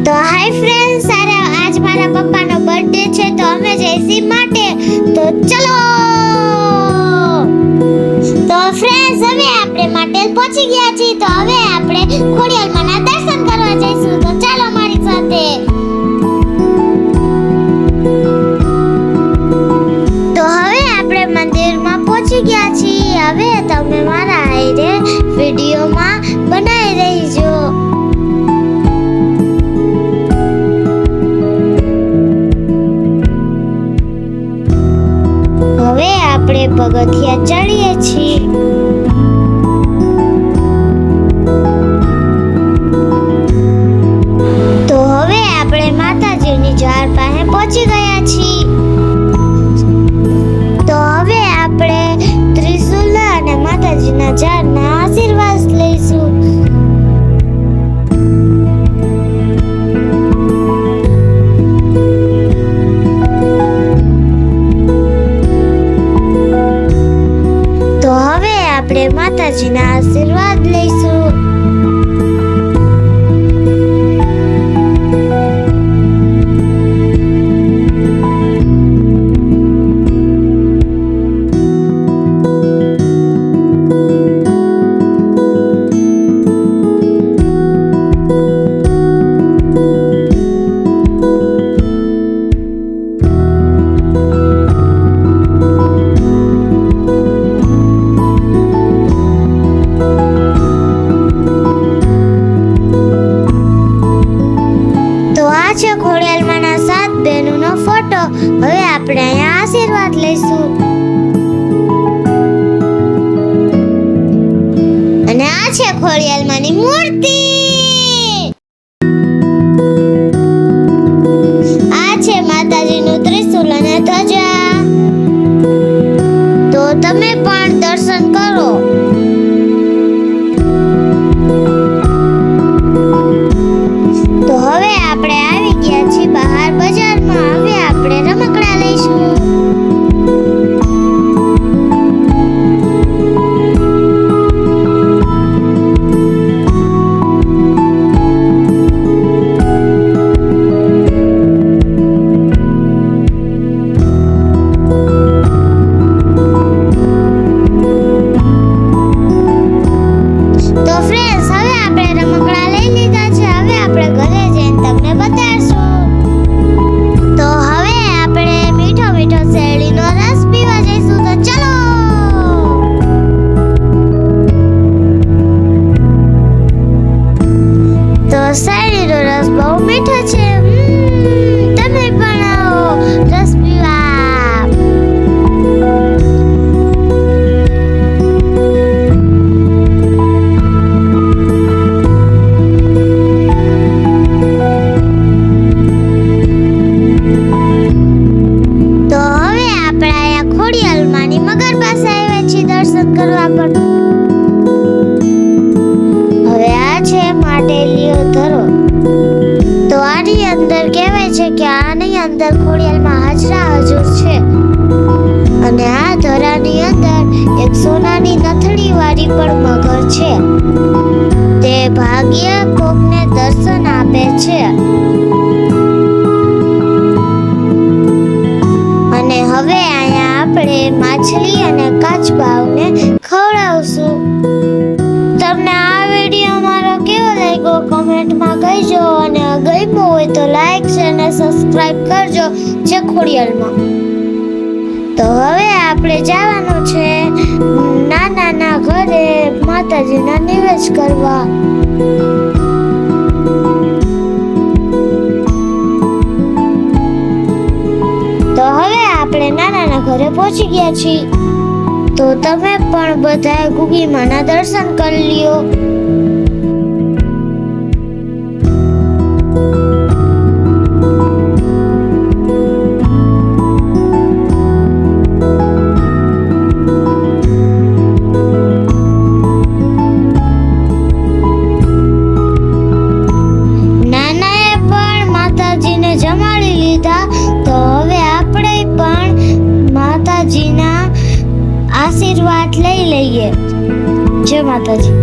તો hi friends, આજ મારા પપ્પાનો બર્થડે છે તો અમે જઈશી માટે. તો ચલો. તો ફ્રેન્ડ્સ, હવે આપણે માટેલ પહોંચી ગયા છીએ. તો હવે આપણે ખોડિયાલમાંના દર્શન કરવા જઈશું. તો ચાલો મારી સાથે. તો હવે આપણે મંદિરમાં પહોંચી ગયા છીએ. હવે તમે મારા હારે વિડીયોમાં બનાવી રહીજો. હવે આપણે પગથિયા ચડીએ છીએ. તો હવે આપણે માતાજીની ઝાડ પાસે પહોંચી ગયા છીએ. તો હવે આપણે ત્રિશુલ અને માતાજીના ઝાડના આશીર્વાદ લઈશું. આપણે માતાજીના આશીર્વાદ લઈશું. છે ખોડિયાલમાંના 7 બહેનોનો ફોટો. હવે આપણે અહીંયા આશીર્વાદ લઈશું. અને આ છે ખોડિયાલમાંની મૂર્તિ. આ છે માતાજીનું ત્રિશુલ અને ધજા. તો તમે પણ દર્શન કરો. તો હવે આપણે આવી ગયા છીએ બહાર બજારમાં. હવે આપણે રમકડા લઈશું. તો ફ્રેન્ડ્સ, હવે આપણે રમકડા લઈ લીધા છે. હવે આપણે ઘરે જઈને તમને બતાડશું. તો હવે આપણે મીઠો મીઠો શેરડીનો રસ પીવા જઈશું. તો ચલો. તો શેરડીનો રસ બહુ મીઠો છે. તમે પણ આવો રસ પીવા. તો હવે આપણે અહીંયા ખોડિયાલમાંની મગર પાસે આવ્યા છીએ દર્શન કરવા. પણ હવે આ છે માટેલીઓ ધરો. તો આની અંદર કહેવાય છે કે આની અંદર ખોડિયાલમાં હાજરા હજુર છે. અને આ ધરાની અંદર એક સોનાની નથડી વાળી પણ મગર છે. તે ભાગ્ય કોકને દર્શન આપે છે. અને હવે અહીંયા આપણે માછલી અને કાચબાઓને ખવડાવશું. તમને આ વિડીયો મારો કેવો લાગ્યો કમેન્ટમાં કહેજો. અને ગમ્યો હોય તો લાઈક અને સબસ્ક્રાઇબ કરજો. જય ખોડિયાલમાં. તો હવે આપણે જવાનું છે નાના ઘરે માતાજીના નિવેદ કરવા. તો હવે આપણે નાના ઘરે પહોંચી ગયા છીએ. તો તમે પણ બધા ગુગીમાના દર્શન કરી લ્યો. નાનાએ પણ માતાજીને જમાડી લીધા. તો હવે આપણે પણ માતાજીના આશીર્વાદ લઈ લઈએ. જય માતાજી.